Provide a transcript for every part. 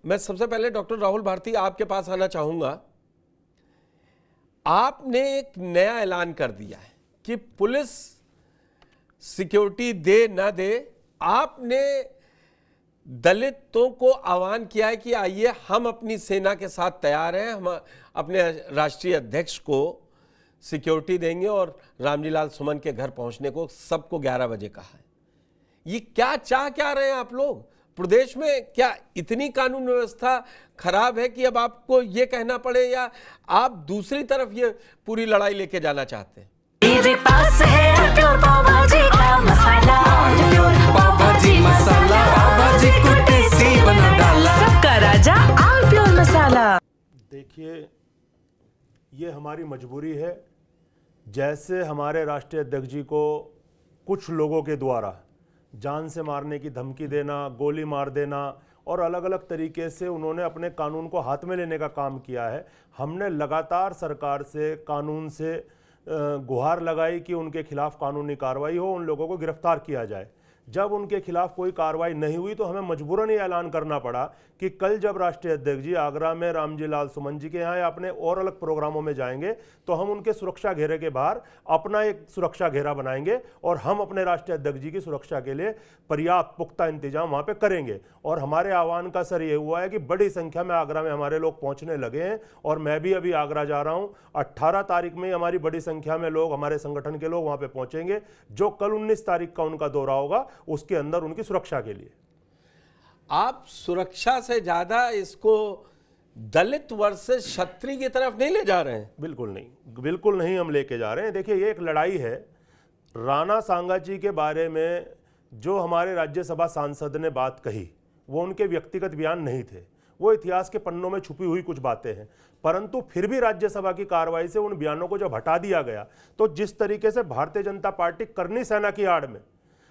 मैं सबसे पहले डॉक्टर राहुल भारती आपके पास आना चाहूंगा। आपने एक नया ऐलान कर दिया है कि पुलिस सिक्योरिटी दे ना दे, आपने दलितों को आह्वान किया है कि आइए हम अपनी सेना के साथ तैयार हैं, हम अपने राष्ट्रीय अध्यक्ष को सिक्योरिटी देंगे और रामजी लाल सुमन के घर पहुंचने को सबको 11 बजे कहा है। ये क्या चाह क्या रहे हैं आप लोग? प्रदेश में क्या इतनी कानून व्यवस्था खराब है कि अब आपको ये कहना पड़े, या आप दूसरी तरफ ये पूरी लड़ाई लेके जाना चाहते हैं? मेरे पास है प्योर पाव भाजी का मसाला, प्योर पाव भाजी मसाला, पाव भाजी को टेस्टी बना डाला, सबका राजा आल प्योर मसाला। देखिए, ये हमारी मजबूरी है। जैसे हमारे राष्ट्रीय अध्यक्ष जी को कुछ लोगों के द्वारा जान से मारने की धमकी देना, गोली मार देना और अलग अलग तरीके से उन्होंने अपने कानून को हाथ में लेने का काम किया है। हमने लगातार सरकार से, कानून से गुहार लगाई कि उनके खिलाफ कानूनी कार्रवाई हो, उन लोगों को गिरफ्तार किया जाए। जब उनके खिलाफ कोई कार्रवाई नहीं हुई तो हमें मजबूरन ये ऐलान करना पड़ा कि कल जब राष्ट्रीय अध्यक्ष जी आगरा में रामजी लाल सुमन जी के यहाँ या अपने और अलग प्रोग्रामों में जाएंगे तो हम उनके सुरक्षा घेरे के बाहर अपना एक सुरक्षा घेरा बनाएंगे और हम अपने राष्ट्रीय अध्यक्ष जी की सुरक्षा के लिए पर्याप्त पुख्ता इंतजाम वहाँ पे करेंगे। और हमारे आह्वान का असर ये हुआ है कि बड़ी संख्या में आगरा में हमारे लोग पहुँचने लगे हैं और मैं भी अभी आगरा जा रहा हूँ। 18 तारीख में हमारी बड़ी संख्या में लोग, हमारे संगठन के लोग वहाँ पे पहुँचेंगे। जो कल 19 तारीख का उनका दौरा होगा उसके अंदर उनकी सुरक्षा के लिए। आप सुरक्षा से ज्यादा इसको दलित वर्सेस क्षत्रिय की तरफ नहीं ले जा रहे हैं? बिल्कुल नहीं, बिल्कुल नहीं हम लेके जा रहे हैं। देखिए, ये एक लड़ाई है। राणा सांगा जी के बारे में जो हमारे राज्यसभा सांसद ने बात कही वो उनके व्यक्तिगत बयान नहीं थे, वो इतिहास के पन्नों में छुपी हुई कुछ बातें हैं। परंतु फिर भी राज्यसभा की कार्रवाई से उन बयानों को जब हटा दिया गया तो जिस तरीके से भारतीय जनता पार्टी करनी सेना की आड़ में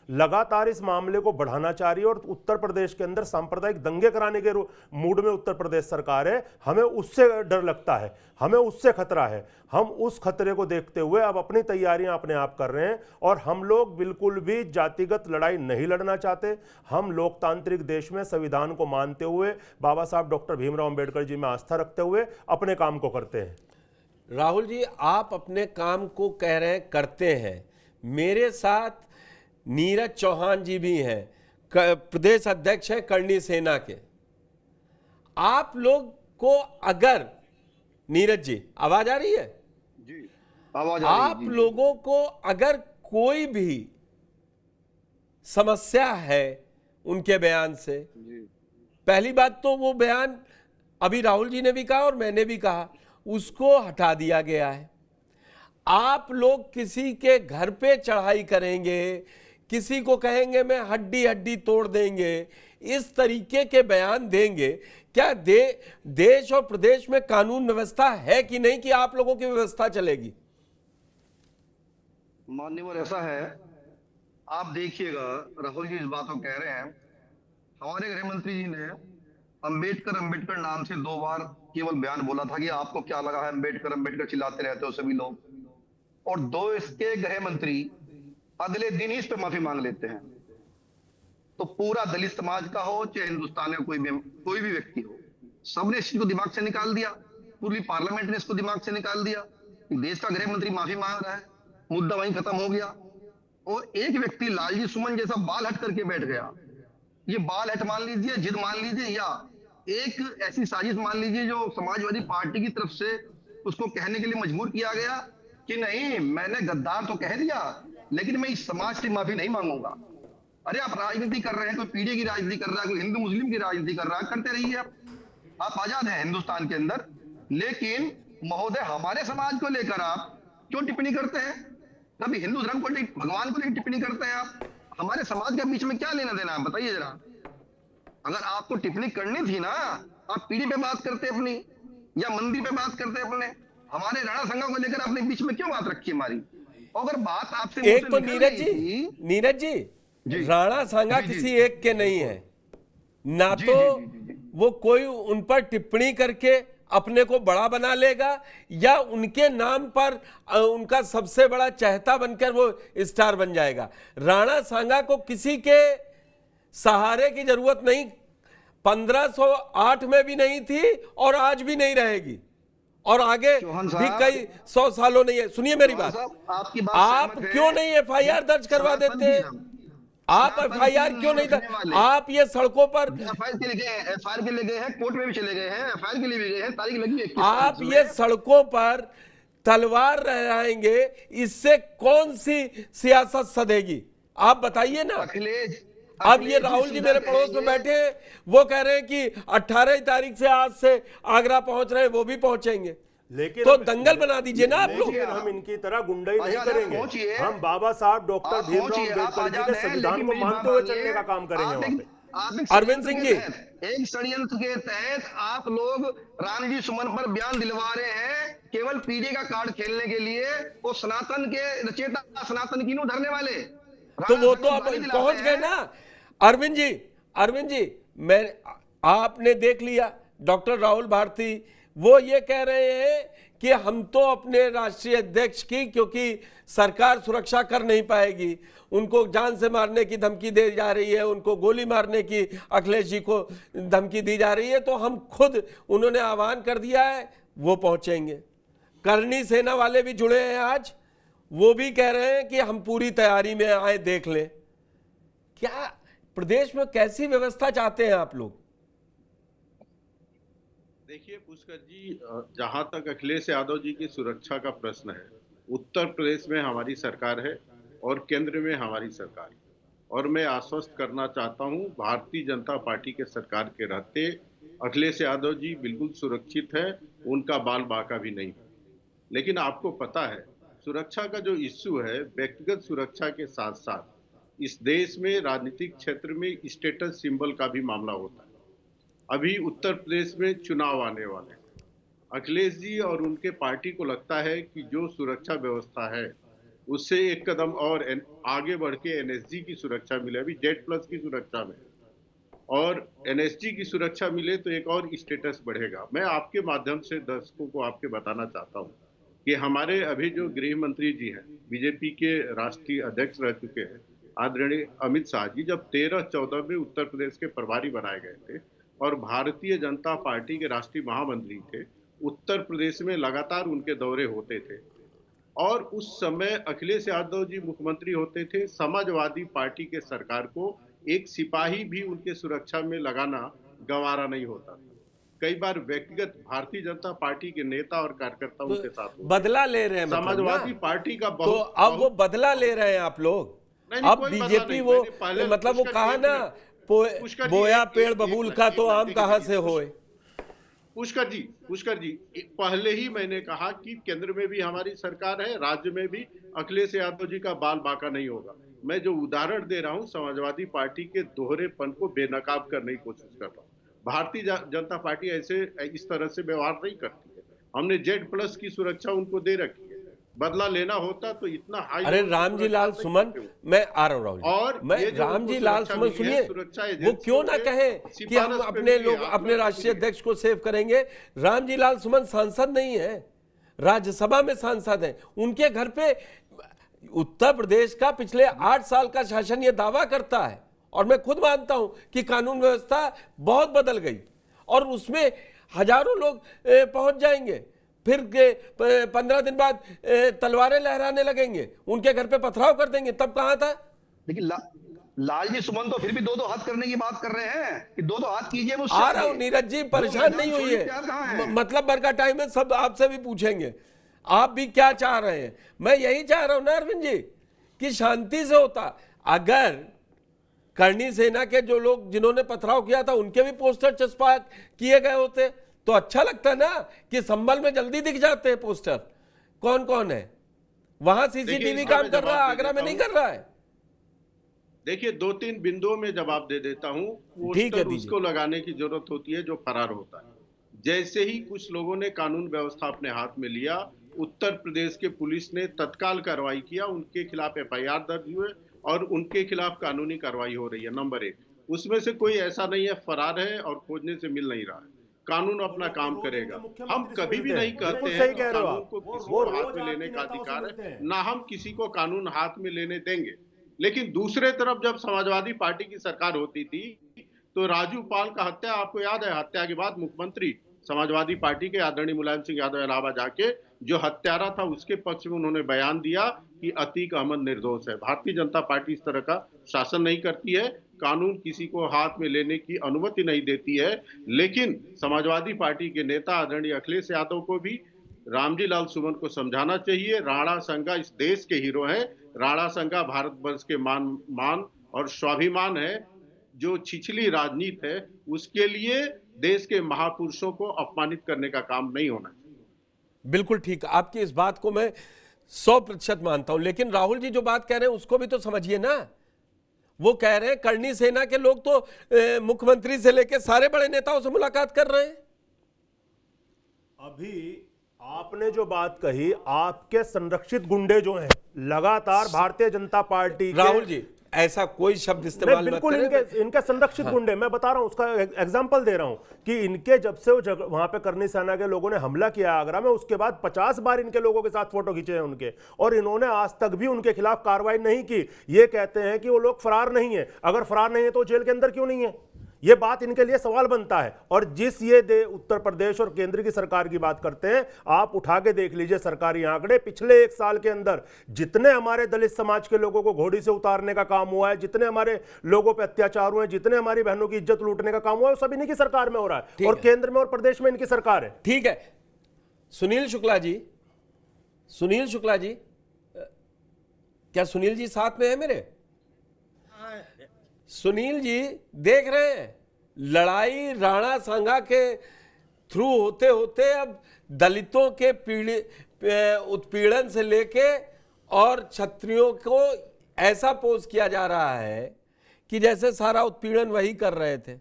लगातार इस मामले को बढ़ाना चाह रही है और उत्तर प्रदेश के अंदर सांप्रदायिक दंगे कराने के मूड में उत्तर प्रदेश सरकार है, हमें उससे डर लगता है, हमें उससे खतरा है। हम उस खतरे को देखते हुए अब अपनी तैयारियां अपने आप कर रहे हैं और हम लोग बिल्कुल भी जातिगत लड़ाई नहीं लड़ना चाहते। हम लोकतांत्रिक देश में संविधान को मानते हुए, बाबा साहब डॉक्टर भीमराव अंबेडकर जी में आस्था रखते हुए अपने काम को करते हैं। राहुल जी, आप अपने काम को कह रहे हैं, करते हैं। मेरे साथ नीरज चौहान जी भी हैं, प्रदेश अध्यक्ष हैं करणी सेना के। आप लोग को अगर, नीरज जी आवाज आ रही है? जी, आवाज आ रही है। आप लोगों को अगर कोई भी समस्या है उनके बयान से, पहली बात तो वो बयान अभी राहुल जी ने भी कहा और मैंने भी कहा, उसको हटा दिया गया है। आप लोग किसी के घर पे चढ़ाई करेंगे, किसी को कहेंगे मैं हड्डी हड्डी तोड़ देंगे, इस तरीके के बयान देंगे, क्या देश और प्रदेश में कानून व्यवस्था है कि नहीं कि आप लोगों की व्यवस्था चलेगी? माननीय, ऐसा है, आप देखिएगा, राहुल जी इस बात को कह रहे हैं। हमारे गृह मंत्री जी ने अंबेडकर नाम से 2 बार केवल बयान बोला था कि आपको क्या लगा है अंबेडकर चिल्लाते रहते हो सभी लोग, और 2 इसके गृह मंत्री अगले दिन ही इस पे माफी मांग लेते हैं। तो पूरा दलित समाज का हो चाहे हिंदुस्तान में कोई भी व्यक्ति हो, सबने इस चीज को दिमाग से निकाल दिया। पूरी पार्लियामेंट ने इसको दिमाग से निकाल दिया कि देश का गृह मंत्री माफी मांग रहा है, मुद्दा वहीं खत्म हो गया। और एक व्यक्ति लालजी सुमन जैसा बाल हट करके बैठ गया। ये बाल हट मान लीजिए, जिद मान लीजिए, या एक ऐसी साजिश मान लीजिए जो समाजवादी पार्टी की तरफ से उसको कहने के लिए मजबूर किया गया कि नहीं, मैंने गद्दार तो कह दिया लेकिन मैं इस समाज से माफी नहीं मांगूंगा। अरे आप राजनीति कर रहे हैं, कोई पीढ़ी की राजनीति कर रहा है, कोई हिंदू मुस्लिम की राजनीति कर रहा है, करते रहिए। आप आजाद हैं हिंदुस्तान के अंदर, लेकिन महोदय हमारे समाज को लेकर आप क्यों टिप्पणी करते हैं? कभी हिंदू धर्म को, भगवान को लेकर टिप्पणी करते हैं आप? हमारे समाज के बीच में क्या लेना देना है बताइए जरा। अगर आपको टिप्पणी करनी थी ना, आप पीढ़ी पे बात करते अपनी, या मंदिर पे बात करते अपने। हमारे राणा संघा को लेकर आपने बीच में क्यों बात रखी हमारी? अगर बात आपसे एक तो नीरज जी, राणा सांगा किसी एक के नहीं है ना, तो वो कोई उन पर टिप्पणी करके अपने को बड़ा बना लेगा या उनके नाम पर उनका सबसे बड़ा चहेता बनकर वो स्टार बन जाएगा। राणा सांगा को किसी के सहारे की जरूरत नहीं 1508 में भी नहीं थी और आज भी नहीं रहेगी, और आगे चौहान भी साहब, कई 100 सालों नहीं है। सुनिए मेरी बात, साहब, आपकी बात आप सहमत है। क्यों नहीं एफआईआर दर्ज करवा सनातन देते? की हम। आप सनातन एफआईआर की क्यों नहीं रखने वाले। आप ये सड़कों पर, एफआईआर के लिए गए हैं, एफआईआर के लिए गए हैं, कोर्ट में भी चले गए हैं, एफआईआर के लिए भी गए हैं, तारीख लगी है 21 आप तारीख ये में। सड़कों पर तलवार लहराएंगे, इससे कौन सी सियासत सधेगी? आप बताइए ना। अखिलेश, अब ये अखिलेश राहुल जी सीधा मेरे पड़ोस में कहेंगे, बैठे हैं, वो कह रहे हैं कि 18 तारीख से आज से आगरा पहुंच रहे हैं, वो भी पहुंचेंगे। लेकिन तो हम- दंगल बना दीजिए ना आप लोग। लेकिन हम इनकी तरह गुंडाई नहीं आजाद है, करेंगे। पहुंचिए। हम बाबा साहब डॉक्टर आप भीमराव पहुंचिए, आप अम्बेडकर जी आजाद के हैं, संविधान लेकिन को मेरी मानते बात हुए मानिए, चलने का काम करेंगे आप वहां एक- पे। आप एक अरविंद षड्यंत्र सिंह के जी। तहत, एक षड्यंत्र के तहत आप लोग रामजी सुमन पर बयान दिलवा रहे हैं, केवल पीढ़ी का कार्ड खेलने के लिए। वो सनातन के रचेता, सनातन की नु धरने वाले, तो वो तो राम अब गाली दिलाते पहुंच गए हैं। ना। अरविंद जी, मैं, आपने देख लिया डॉक्टर राहुल भारती, वो ये कह रहे हैं कि हम तो अपने राष्ट्रीय अध्यक्ष की, क्योंकि सरकार सुरक्षा कर नहीं पाएगी, उनको जान से मारने की धमकी दी जा रही है, उनको गोली मारने की अखिलेश जी को धमकी दी जा रही है, तो हम खुद, उन्होंने आह्वान कर दिया है, वो पहुंचेंगे। करनी सेना वाले भी जुड़े हैं आज, वो भी कह रहे हैं कि हम पूरी तैयारी में आए, देख लें। क्या प्रदेश में कैसी व्यवस्था चाहते हैं आप लोग? देखिए पुष्कर जी, जहां तक अखिलेश यादव जी की सुरक्षा का प्रश्न है, उत्तर प्रदेश में हमारी सरकार है और केंद्र में हमारी सरकार है, और मैं आश्वस्त करना चाहता हूं, भारतीय जनता पार्टी के सरकार के रहते अखिलेश यादव जी बिल्कुल सुरक्षित है, उनका बाल बाका भी नहीं है। लेकिन आपको पता है, सुरक्षा का जो इश्यू है, व्यक्तिगत सुरक्षा के साथ साथ इस देश में राजनीतिक क्षेत्र में स्टेटस सिंबल का भी मामला होता है। अभी उत्तर प्रदेश में चुनाव आने वाले हैं। अखिलेश जी और उनके पार्टी को लगता है कि जो सुरक्षा व्यवस्था है उससे एक कदम और आगे बढ़ के एनएसजी की सुरक्षा मिले, अभी जेड+ की सुरक्षा में, और एनएसजी की सुरक्षा मिले तो एक और स्टेटस बढ़ेगा। मैं आपके माध्यम से दर्शकों को आपके बताना चाहता हूँ कि हमारे अभी जो गृह मंत्री जी हैं, बीजेपी के राष्ट्रीय अध्यक्ष रह चुके हैं आदरणीय अमित शाह जी, जब 13-14 में उत्तर प्रदेश के प्रभारी बनाए गए थे और भारतीय जनता पार्टी के राष्ट्रीय महामंत्री थे, उत्तर प्रदेश में लगातार उनके दौरे होते थे, और उस समय अखिलेश यादव जी मुख्यमंत्री होते थे। समाजवादी पार्टी के सरकार को एक सिपाही भी उनके सुरक्षा में लगाना गंवारा नहीं होता था। कई बार व्यक्तिगत भारतीय जनता पार्टी के नेता और कार्यकर्ता उनके साथ होते। बदला ले रहे हैं मतलब समाजवादी ना? पार्टी का तो बहुत अब वो बदला ले रहे हैं आप लोग। नहीं, अब कोई बदला बीजेपी नहीं। वो, मैंने पहले मतलब वो पुष्कर कहा जी, ना, पुष्कर जी, बोया एक- पेड़ एक- बबूल एक का मिनट, तो एक आम मिनट, कहाँ देखिए, से होए। पुष्कर जी, पहले ही मैंने कहा कि केंद्र में भी हमारी सरकार है, राज्य में भी अखिलेश यादव जी का बाल बाका नहीं होगा। मैं जो उदाहरण दे रहा हूं, समाजवादी पार्टी के दोहरेपन को बेनकाब करने की कोशिश कर रहा हूं। भारतीय जनता पार्टी ऐसे इस तरह से व्यवहार नहीं करती है। हमने जेड+ की सुरक्षा उनको दे रखी है। बदला लेना होता तो इतना हाई। अरे रामजी लाल सुमन, मैं आ रहा हूँ राहुल जी। और मैं ये जो रामजी उनको लाल सुरक्षा सुमन, मिली है, सुनिए, सुरक्षा वो एजेंसियों क्यों ना के कहें कि हम सिफारिश पे अपने मिली है, लोग आप अपने लोग राष्ट्रीय मिली है। अध्यक्ष को सेव करेंगे। रामजी लाल सुमन सांसद नहीं है, राज्यसभा में सांसद हैं। उनके घर पे उत्तर प्रदेश का पिछले 8 साल का शासन ये दावा करता है, और मैं खुद मानता हूं कि कानून व्यवस्था बहुत बदल गई, और उसमें हजारों लोग पहुंच जाएंगे, फिर 15 दिन बाद तलवारें लहराने लगेंगे, उनके घर पे पथराव कर देंगे। तब कहां था? लेकिन लालजी सुमन तो फिर भी 2-2 हाथ करने की बात कर रहे हैं कि 2-2 हाथ कीजिए मुझसे। आ रहा हूं नीरज जी, परेशान नहीं हुई है, मतलब भर का टाइम है, सब आपसे भी पूछेंगे आप भी क्या चाह रहे हैं। मैं यही चाह रहा हूं ना अरविंद जी कि शांति से होता। अगर करनी सेना के जो लोग जिन्होंने पथराव किया था उनके भी पोस्टर चस्पा किए गए होते तो अच्छा लगता ना, कि संभल में जल्दी दिख जाते हैं पोस्टर कौन कौन है। वहां सीसीटीवी काम कर रहा है, आगरा में नहीं कर रहा है। देखिए 2-3 बिंदुओं में जवाब दे देता हूं। ठीक है, पोस्टर दीजिए। उसको लगाने की जरूरत होती है जो फरार होता है। जैसे ही कुछ लोगों ने कानून व्यवस्था अपने हाथ में लिया, उत्तर प्रदेश के पुलिस ने तत्काल कार्रवाई किया, उनके खिलाफ एफआईआर दर्ज हुए और उनके खिलाफ कानूनी कार्रवाई हो रही है। नंबर 1, उसमें से कोई ऐसा नहीं है फरार है और खोजने से मिल नहीं रहा है। कानून अपना काम करेगा। हम कभी भी नहीं कहते बिल्कुल हैं सही कि कह रहे हो कानून आप। को किसी वो को हाथ रोज में लेने आपके का नेताओं से अधिकार मिलते है, हैं। ना हम किसी को कानून हाथ में लेने देंगे। लेकिन दूसरे तरफ जब समाजवादी पार्टी की सरकार होती थी तो राजू पाल का हत्या, आपको याद है, हत्या के बाद मुख्यमंत्री समाजवादी पार्टी के आदरणीय मुलायम सिंह यादव इलाहाबाद जाके जो हत्यारा था उसके पक्ष में उन्होंने बयान दिया कि अतीक अहमद निर्दोष है। भारतीय जनता पार्टी इस तरह का शासन नहीं करती है, कानून किसी को हाथ में लेने की अनुमति नहीं देती है। लेकिन समाजवादी पार्टी के नेता आदरणीय अखिलेश यादव को भी रामजी लाल सुमन को समझाना चाहिए। राणा संगा इस देश के हीरो हैं। राणा संगा भारतवर्ष के मान और स्वाभिमान है। जो छिछली राजनीति है उसके लिए देश के महापुरुषों को अपमानित करने का काम नहीं होना चाहिए। बिल्कुल ठीक, आपकी इस बात को मैं 100% मानता हूं, लेकिन राहुल जी जो बात कह रहे हैं उसको भी तो समझिए ना। वो कह रहे हैं करणी सेना के लोग तो मुख्यमंत्री से लेकर सारे बड़े नेताओं से मुलाकात कर रहे हैं। अभी आपने जो बात कही, आपके संरक्षित गुंडे जो हैं लगातार भारतीय जनता पार्टी के, राहुल जी ऐसा कोई शब्द इस्तेमाल मत बिल्कुल करें। इनके संरक्षित गुंडे, मैं बता रहा हूं, उसका एग्जांपल दे रहा हूं कि इनके जब से वहां पे करनी सेना के लोगों ने हमला किया आगरा में, उसके बाद 50 बार इनके लोगों के साथ फोटो खींचे हैं उनके, और इन्होंने आज तक भी उनके खिलाफ कार्रवाई नहीं की। ये कहते हैं कि वो लोग फरार नहीं है। अगर फरार नहीं है तो जेल के अंदर क्यों नहीं है? ये बात इनके लिए सवाल बनता है। और जिस ये उत्तर प्रदेश और केंद्र की सरकार की बात करते हैं, आप उठा के देख लीजिए सरकारी आंकड़े, पिछले 1 साल के अंदर जितने हमारे दलित समाज के लोगों को घोड़ी से उतारने का काम हुआ है, जितने हमारे लोगों पे अत्याचार हुए हैं, जितने हमारी बहनों की इज्जत लूटने का काम हुआ है, वो सब इन्हीं की सरकार में हो रहा है, और केंद्र में और प्रदेश में इनकी सरकार है। ठीक है, सुनील शुक्ला जी, क्या सुनील जी साथ में है मेरे? सुनील जी देख रहे हैं, लड़ाई राणा सांगा के थ्रू होते होते अब दलितों के उत्पीड़न से लेके और क्षत्रियों को ऐसा पोज किया जा रहा है कि जैसे सारा उत्पीड़न वही कर रहे थे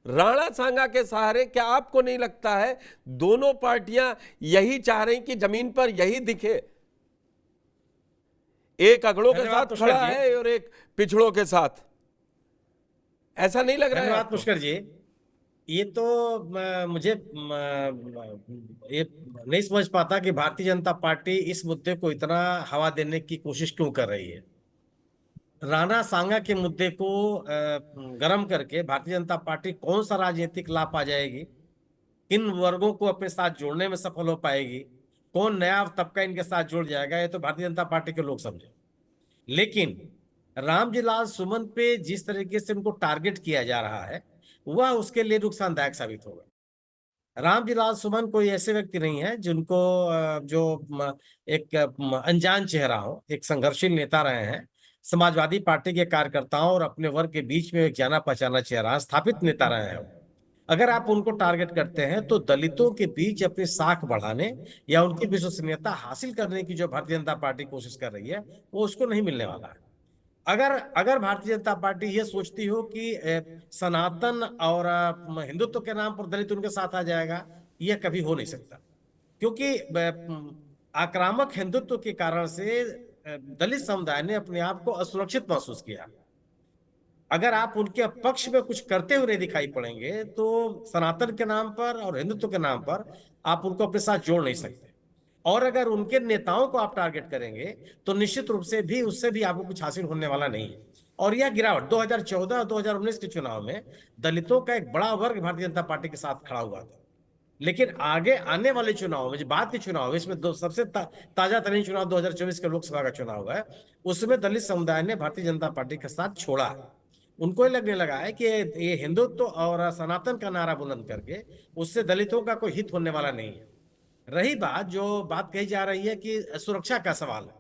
राणा सांगा के सहारे। क्या आपको नहीं लगता है दोनों पार्टियां यही चाह रही कि जमीन पर यही दिखे, एक अगड़ों के साथ खड़ा है और एक पिछड़ों के साथ? ऐसा नहीं लग रहा है? धन्यवाद पुष्कर जी। ये तो मुझे ये नहीं समझ पाता कि भारतीय जनता पार्टी इस मुद्दे को इतना हवा देने की कोशिश क्यों कर रही है। राणा सांगा के मुद्दे को गर्म करके भारतीय जनता पार्टी कौन सा राजनीतिक लाभ पा जाएगी, किन वर्गों को अपने साथ जोड़ने में सफल हो पाएगी, कौन नया तबका इनके साथ जुड़ जाएगा, ये तो भारतीय जनता पार्टी के लोग समझे। लेकिन रामजी लाल सुमन पे जिस तरीके से उनको टारगेट किया जा रहा है वह उसके लिए नुकसानदायक साबित होगा। रामजी लाल सुमन कोई ऐसे व्यक्ति नहीं है जिनको जो एक अनजान चेहरा हो, एक संघर्षशील नेता रहे हैं, समाजवादी पार्टी के कार्यकर्ताओं और अपने वर्ग के बीच में एक जाना पहचाना चेहरा, स्थापित नेता रहे हैं। अगर आप उनको टारगेट करते हैं तो दलितों के बीच अपनी साख बढ़ाने या उनकी विश्वसनीयता हासिल करने की जो भारतीय जनता पार्टी कोशिश कर रही है वो उसको नहीं मिलने वाला है। अगर भारतीय जनता पार्टी ये सोचती हो कि सनातन और हिंदुत्व के नाम पर दलित उनके साथ आ जाएगा, यह कभी हो नहीं सकता, क्योंकि आक्रामक हिंदुत्व के कारण से दलित समुदाय ने अपने आप को असुरक्षित महसूस किया। अगर आप उनके पक्ष में कुछ करते हुए नहीं दिखाई पड़ेंगे तो सनातन के नाम पर और हिंदुत्व के नाम पर आप उनको अपने साथ जोड़ नहीं सकते। और अगर उनके नेताओं को आप टारगेट करेंगे तो निश्चित रूप से भी उससे भी आपको कुछ हासिल होने वाला नहीं है। और यह गिरावट 2014 और 2019 के चुनाव में दलितों का एक बड़ा वर्ग भारतीय जनता पार्टी के साथ खड़ा हुआ था, लेकिन आगे आने वाले चुनाव में, जो बाद के चुनाव, इसमें सबसे ताजा तरीन चुनाव 2024 के लोकसभा का चुनाव हुआ है, उसमें दलित समुदाय ने भारतीय जनता पार्टी के साथ छोड़ा। उनको लगने लगा है कि ये हिंदुत्व और सनातन का नारा बुलंद करके उससे दलितों का कोई हित होने वाला नहीं है। रही बात जो बात कही जा रही है कि सुरक्षा का सवाल है,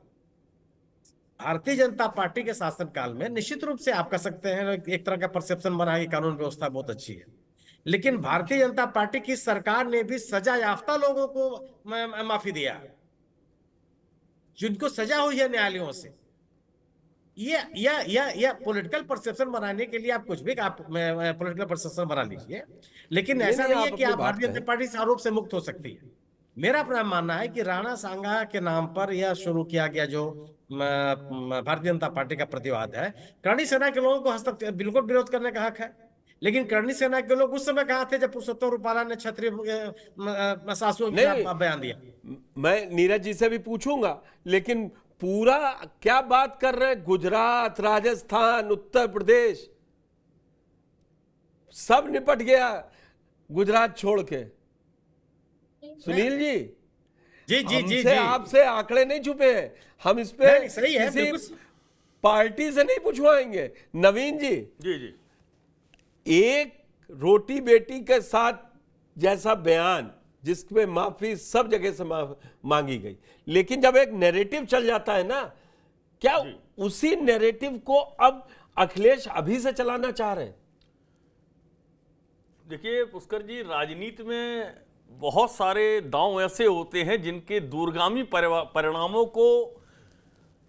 भारतीय जनता पार्टी के शासनकाल में निश्चित रूप से आप कह सकते हैं एक तरह का परसेप्शन बना कि कानून व्यवस्था बहुत अच्छी है, लेकिन भारतीय जनता पार्टी की सरकार ने भी सजा याफ्ता लोगों को माफी दिया, जिनको सजा हुई है न्यायालयों से। ये पॉलिटिकल परसेप्शन बनाने के लिए आप कुछ भी आप पॉलिटिकल परसेप्शन बना लीजिए, लेकिन ऐसा नहीं है कि आप भारतीय जनता पार्टी से आरोप से मुक्त हो सकती है। मेरा अपना मानना है कि राणा सांगा के नाम पर यह शुरू किया गया जो भारतीय जनता पार्टी का प्रतिवाद है, करणी सेना के लोगों को बिल्कुल विरोध करने का हक है, लेकिन करणी सेना के लोग उस समय कहा थे जब पुरुषोत्तम रूपाला ने क्षत्रिय शासकों के खिलाफ बयान दिया। मैं नीरज जी से भी पूछूंगा, लेकिन पूरा क्या बात कर रहे हैं, गुजरात, राजस्थान, उत्तर प्रदेश, सब निपट गया गुजरात छोड़ के। सुनील जी, जी जी जी हमसे जी आपसे आंकड़े नहीं छुपे हैं, हम इस पे नहीं, सही है, किसी बिल्कुल। पार्टी से नहीं पूछवाएंगे। नवीन जी, जी जी एक रोटी बेटी के साथ जैसा बयान जिसमें माफी सब जगह से मांगी गई, लेकिन जब एक नैरेटिव चल जाता है ना, क्या उसी नैरेटिव को अब अखिलेश अभी से चलाना चाह रहे हैं? देखिए पुष्कर जी, राजनीति में बहुत सारे दांव ऐसे होते हैं जिनके दूरगामी परिणामों को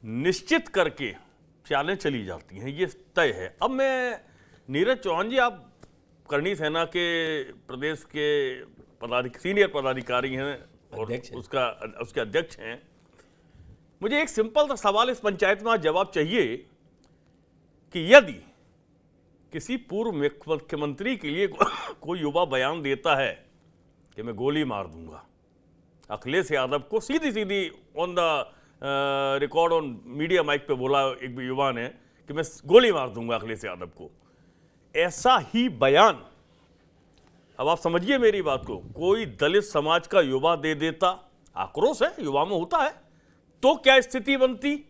निश्चित करके चालें चली जाती हैं, ये तय है। अब मैं नीरज चौहान जी, आप करणी सेना के प्रदेश के सीनियर पदाधिकारी हैं और उसके अध्यक्ष हैं। मुझे एक सिंपल सा सवाल इस पंचायत में आज जवाब चाहिए कि यदि किसी पूर्व मुख्यमंत्री के लिए कोई युवा बयान देता है कि मैं गोली मार दूंगा, अखिलेश यादव को सीधी सीधी on the record on media mic पे बोला एक युवा ने कि मैं गोली मार दूंगा अखिलेश यादव को, ऐसा ही बयान, अब आप समझिए मेरी बात को, कोई दलित समाज का युवा दे देता, आक्रोश है युवा में होता है, तो क्या स्थिति बनती?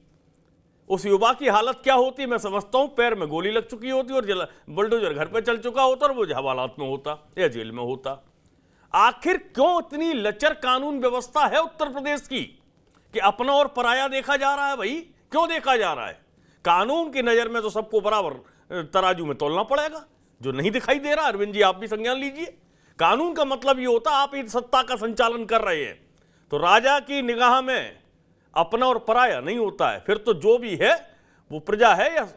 उस युवा की हालत क्या होती? मैं समझता हूं पैर में गोली लग चुकी होती और बुलडोजर घर पे चल चुका होता और वो हवालात में होता या जेल में होता। आखिर क्यों इतनी लचर कानून व्यवस्था है उत्तर प्रदेश की कि अपना और पराया देखा जा रहा है? भाई क्यों देखा जा रहा है? कानून की नजर में तो सबको बराबर तराजू में तोलना पड़ेगा। जो नहीं दिखाई दे रहा, अरविंद जी आप भी संज्ञान लीजिए, कानून का मतलब ये होता आप इस सत्ता का संचालन कर रहे हैं, तो राजा की निगाह में अपना और पराया नहीं होता है। फिर तो जो भी है वो प्रजा है या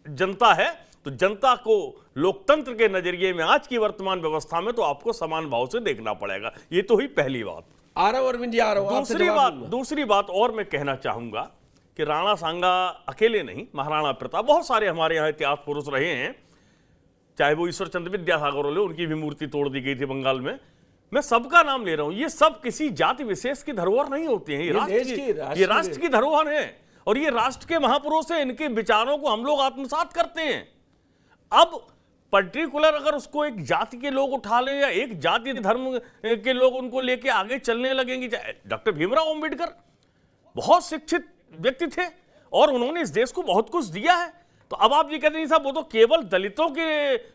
जनता है, तो जनता को लोकतंत्र के नजरिए में आज की वर्तमान व्यवस्था में तो आपको समान भाव से देखना पड़ेगा। ये तो हुई पहली बात। आ रहा हूं अरविंद जी, आ रहा हूं। दूसरी बात और मैं कहना चाहूंगा कि राणा सांगा अकेले नहीं, महाराणा प्रताप, बहुत सारे हमारे यहाँ इतिहास पुरुष रहे हैं, चाहे वो ईश्वर चंद्र विद्यासागर हो, उनकी भी मूर्ति तोड़ दी गई थी बंगाल में, मैं सबका नाम ले रहा हूं। ये सब किसी जाति विशेष की धरोहर नहीं होती हैं, ये राष्ट्र की धरोहर है और ये राष्ट्र के महापुरुष हैं, इनके विचारों को हम लोग आत्मसात करते हैं। अब पर्टिकुलर अगर उसको एक जाति के लोग उठा लें या एक जाति धर्म के लोग उनको लेके आगे चलने लगेंगे, डॉक्टर भीमराव अंबेडकर बहुत शिक्षित व्यक्ति थे और उन्होंने इस देश को बहुत कुछ दिया है, तो अब आप ये कहते हैं साहब वो तो केवल दलितों के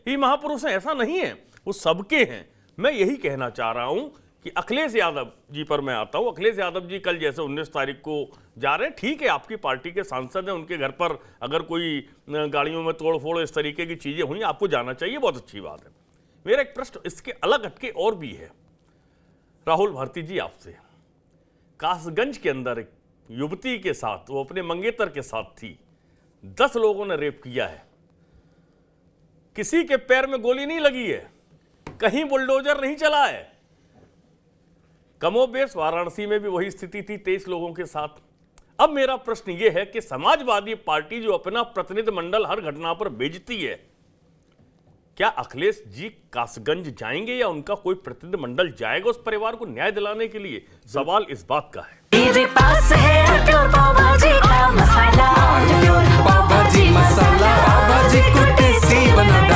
ही महापुरुष हैं, ऐसा नहीं है, वो सबके हैं। मैं यही कहना चाह रहा हूं कि अखिलेश यादव जी पर मैं आता हूं। अखिलेश यादव जी कल जैसे 19 तारीख को जा रहे हैं, ठीक है, आपकी पार्टी के सांसद हैं, उनके घर पर अगर कोई गाड़ियों में तोड़-फोड़ इस तरीके की चीजें हुई, आपको जाना चाहिए, बहुत अच्छी बात है। मेरा एक प्रश्न इसके अलग हटके और भी है राहुल भारती जी आपसे। कासगंज के अंदर एक युवती के साथ, वो अपने मंगेतर के साथ थी, 10 लोगों ने रेप किया है, किसी के पैर में गोली नहीं लगी है, कहीं बुलडोजर नहीं चला है। कमोबेश वाराणसी में भी वही स्थिति थी 23 लोगों के साथ। अब मेरा प्रश्न यह है कि समाजवादी पार्टी जो अपना प्रतिनिधि मंडल हर घटना पर भेजती है, क्या अखिलेश जी कासगंज जाएंगे या उनका कोई प्रतिनिधि मंडल जाएगा उस परिवार को न्याय दिलाने के लिए? सवाल इस बात का है। मेरे पास है प्योर पाव भाजी का मसाला, प्योर पाव भाजी मसाला, पाव भाजी को टेस्टी बना